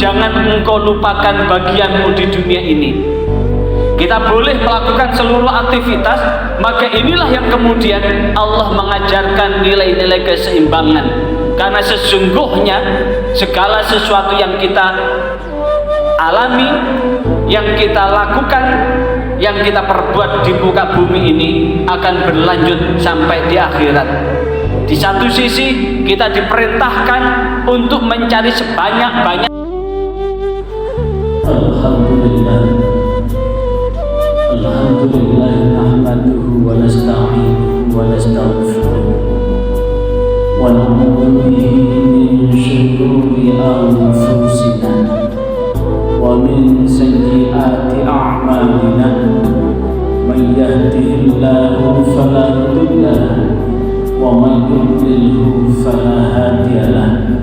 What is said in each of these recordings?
jangan engkau lupakan bagianmu di dunia ini. Kita boleh melakukan seluruh aktivitas, maka inilah yang kemudian Allah mengajarkan nilai-nilai keseimbangan. Karena sesungguhnya segala sesuatu yang kita alami, yang kita lakukan, yang kita perbuat di muka bumi ini akan berlanjut sampai di akhirat. Di satu sisi kita diperintahkan untuk mencari sebanyak-banyak. Alhamdulillah nahmaduhu wa nasta'inuhu wa nastaghfiruh wa na'udzu bihi min syururi anfusina wa min sayyiati a'malina may yahdihillahu fala mudilla lahu wa may yudlilhu fala hadiya lahu.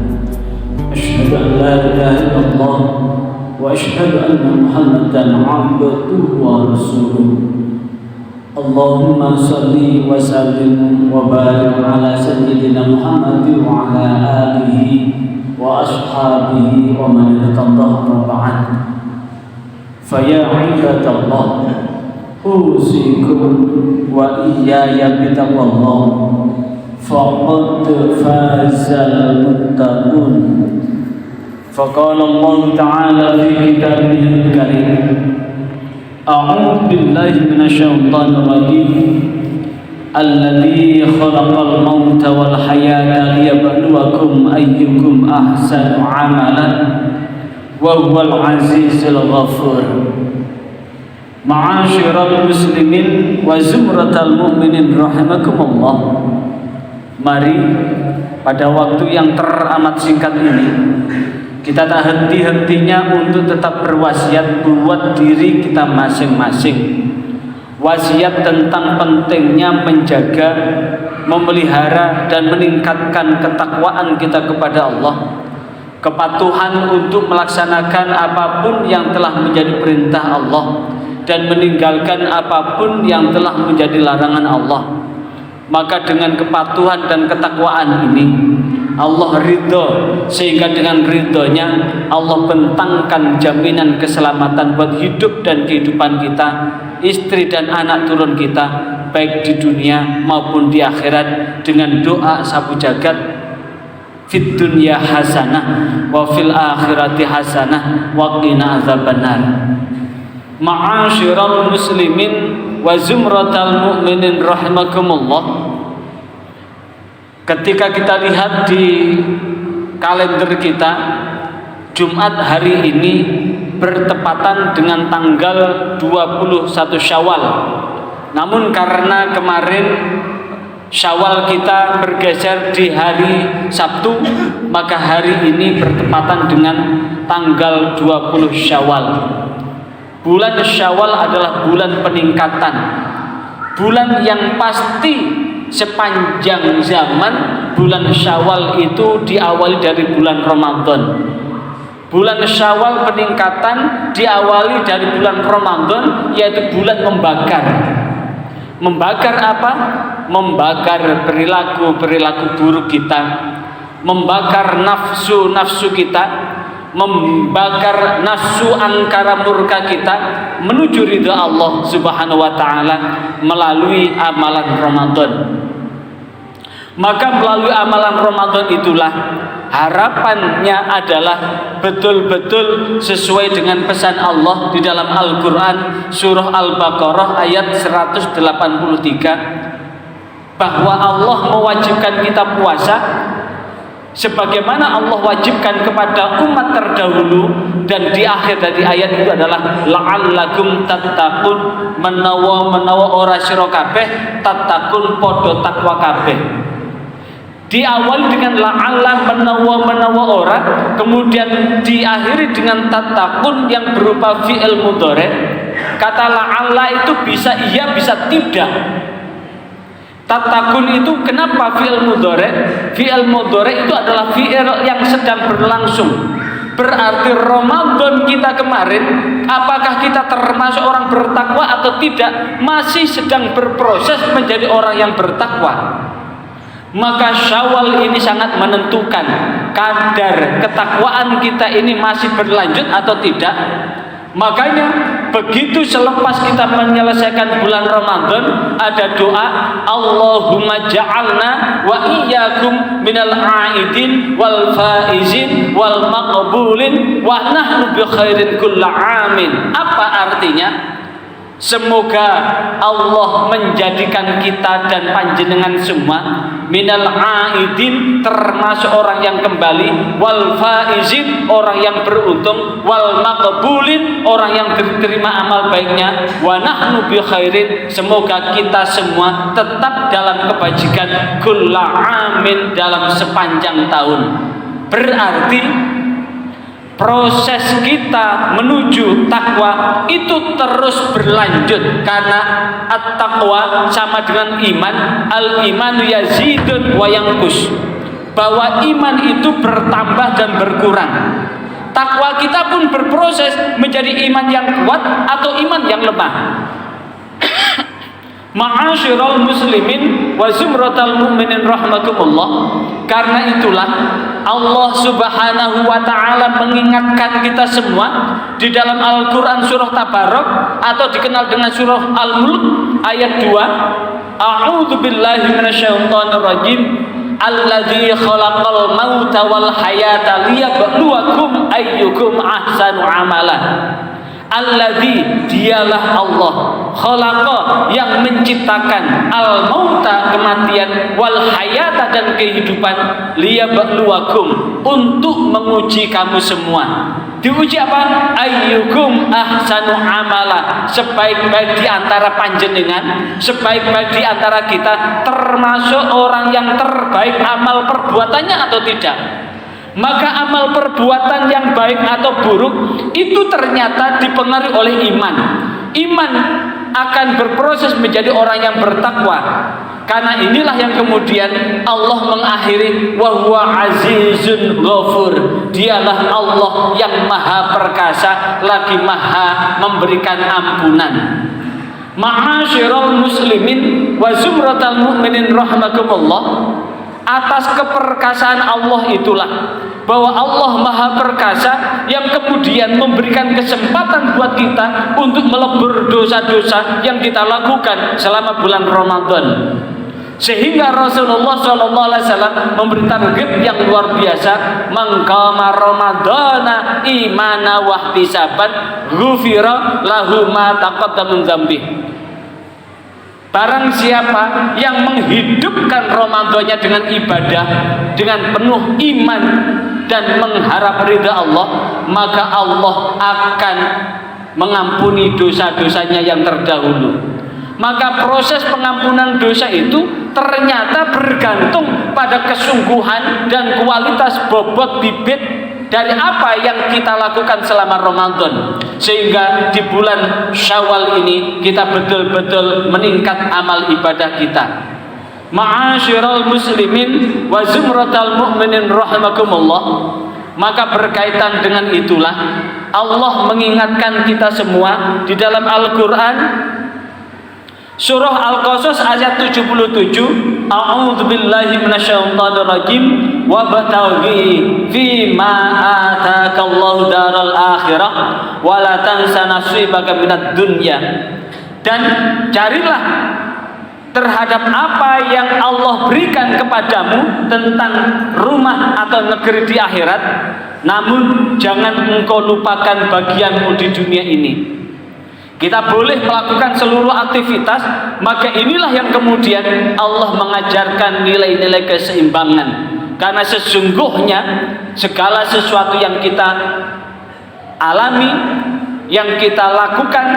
Asyhadu an la ilaha illallah wa asyhadu anna Muhammadan 'abduhu wa rasuluh. Allahumma shalli wa sallim wa barik ala sayyidina Muhammad wa ala alihi wa ashabihi wa man ittaba'a ba'd. Fa ya 'ibadallah, usikum wa iyaya bitaqwallah, faqad fazal muttaqun. فقال الله تعالى في كتابه الكريم أعوذ بالله من الشيطان الرجيم الذي خلق الموت والحياة ليبلوكم أيكم أحسن عملا وهو العزيز الغفور. معاشر المسلمين وزمرة المؤمنين rahimakumullah. Mari pada waktu yang teramat singkat ini kita tak henti-hentinya untuk tetap berwasiat buat diri kita masing-masing. Wasiat tentang pentingnya menjaga, memelihara dan meningkatkan ketakwaan kita kepada Allah, kepatuhan untuk melaksanakan apapun yang telah menjadi perintah Allah dan meninggalkan apapun yang telah menjadi larangan Allah. Maka dengan kepatuhan dan ketakwaan ini Allah ridho, sehingga dengan ridhonya Allah bentangkan jaminan keselamatan buat hidup dan kehidupan kita, istri dan anak turun kita, baik di dunia maupun di akhirat, dengan doa sabu jagat, fid dunya hasanah wa fil akhirati hasanah wa qina adzabannar. Ma'asyiral muslimin wa zumratal mu'minin rahimakumullah. Ketika kita lihat di kalender kita, Jumat hari ini bertepatan dengan tanggal 21 Syawal. Namun karena kemarin Syawal kita bergeser di hari Sabtu, maka hari ini bertepatan dengan tanggal 20 Syawal. Bulan Syawal adalah bulan peningkatan, bulan yang pasti sepanjang zaman. Bulan Syawal itu diawali dari bulan Ramadan. Bulan Syawal peningkatan diawali dari bulan Ramadan, yaitu bulan membakar. Membakar apa? Membakar perilaku-perilaku buruk kita, membakar nafsu-nafsu kita, membakar nafsu angkara murka kita menuju ridha Allah Subhanahu wa taala melalui amalan Ramadan. Maka melalui amalan Ramadan itulah harapannya adalah betul-betul sesuai dengan pesan Allah di dalam Al-Quran surah Al-Baqarah ayat 183, bahwa Allah mewajibkan kita puasa sebagaimana Allah wajibkan kepada umat terdahulu. Dan di akhir dari ayat itu adalah la'allakum tattaqun, menawa ora sira kabeh tattaqun padha takwa kabeh. Diawali dengan la'alla, menawa ora, kemudian diakhiri dengan tattaqun yang berupa fi'il mudhari. Kata la'alla itu bisa iya bisa tidak. Tattaqun itu kenapa fi'il mudhari? Fi'il mudhari itu adalah fi'il yang sedang berlangsung. Berarti Ramadan kita kemarin, apakah kita termasuk orang bertakwa atau tidak, masih sedang berproses menjadi orang yang bertakwa. Maka Syawal ini sangat menentukan kadar ketakwaan kita ini masih berlanjut atau tidak. Makanya begitu selepas kita menyelesaikan bulan Ramadan, ada doa, Allahumma ja'alna wa iyyakum minal aidin wal faizin wal maqbulin wa nahnu bi khairin kulla amin. Apa artinya? Semoga Allah menjadikan kita dan panjenengan semua minal aidin, termasuk orang yang kembali, wal faizin, orang yang beruntung, wal maqbulin, orang yang diterima amal baiknya, wa nahnu bi khairin, semoga kita semua tetap dalam kebajikan kulla amin, dalam sepanjang tahun. Berarti proses kita menuju takwa itu terus berlanjut, karena at-taqwa sama dengan iman, al-imanu yazidun wa yanqus, bahwa iman itu bertambah dan berkurang. Takwa kita pun berproses menjadi iman yang kuat atau iman yang lemah. Ma'asyiral muslimin wa zumratal mu'minin rahimakumullah. Karena itulah Allah Subhanahu wa taala mengingatkan kita semua di dalam Al-Qur'an surah Tabarok atau dikenal dengan surah Al-Mulk ayat 2. A'udzu billahi minasyaitonir rajim. Alladzi khalaqal mauta wal hayata liyabluwakum ayyukum ahsanu amala. Alladzi, dialah Allah, khalaqa, yang menciptakan, al mauta, kematian, wal hayata, dan kehidupan, liyabluwakum, untuk menguji kamu semua. Diuji apa? Ayyukum ahsanu amala, sebaik-baik di antara panjenengan, sebaik-baik di antara kita, termasuk orang yang terbaik amal perbuatannya atau tidak. Maka amal perbuatan yang baik atau buruk itu ternyata dipengaruhi oleh iman. Iman akan berproses menjadi orang yang bertakwa. Karena inilah yang kemudian Allah mengakhiri wa huwa azizun ghafur. Dialah Allah yang maha perkasa lagi maha memberikan ampunan. Ma'asyiral muslimin wa zumratal mu'minin rahimakumullah. Atas keperkasaan Allah itulah, bahwa Allah maha perkasa yang kemudian memberikan kesempatan buat kita untuk melebur dosa-dosa yang kita lakukan selama bulan Ramadan. Sehingga Rasulullah SAW memberi target yang luar biasa, man qama ramadhana imana wa ihtisaban ghufira lahu ma taqaddama min dzambihi. Barang siapa yang menghidupkan Ramadannya dengan ibadah, dengan penuh iman dan mengharap ridha Allah, maka Allah akan mengampuni dosa-dosanya yang terdahulu. Maka proses pengampunan dosa itu ternyata bergantung pada kesungguhan dan kualitas bobot bibit dari apa yang kita lakukan selama Ramadan, sehingga di bulan Syawal ini kita betul-betul meningkat amal ibadah kita. Ma'asyiral muslimin wa zumratal mu'minin rahimakumullah. Maka berkaitan dengan itulah Allah mengingatkan kita semua di dalam Al-Qur'an surah Al-Qasas ayat 77, a'udzu billahi minasyaitonir rajim wa bataghi fi ma ataakallahu daral akhirah wa la tansa nasibaka minad dunya. Dan carilah terhadap apa yang Allah berikan kepadamu tentang rumah atau negeri di akhirat, namun jangan engkau lupakan bagianmu di dunia ini. Kita boleh melakukan seluruh aktivitas, maka inilah yang kemudian Allah mengajarkan nilai-nilai keseimbangan. Karena sesungguhnya segala sesuatu yang kita alami, yang kita lakukan,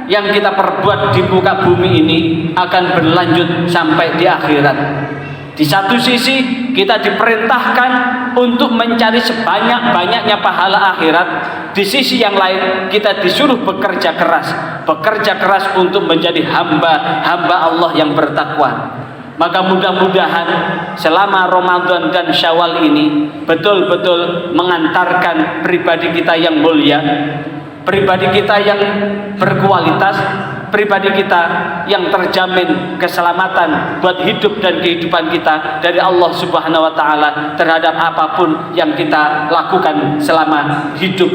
yang kita perbuat di muka bumi ini akan berlanjut sampai di akhirat. Di satu sisi kita diperintahkan untuk mencari sebanyak-banyaknya pahala akhirat. Di sisi yang lain kita disuruh bekerja keras untuk menjadi hamba Allah yang bertakwa. Maka mudah-mudahan selama Ramadan dan Syawal ini betul-betul mengantarkan pribadi kita yang mulia, pribadi kita yang berkualitas, pribadi kita yang terjamin keselamatan buat hidup dan kehidupan kita dari Allah Subhanahu wa taala terhadap apapun yang kita lakukan selama hidup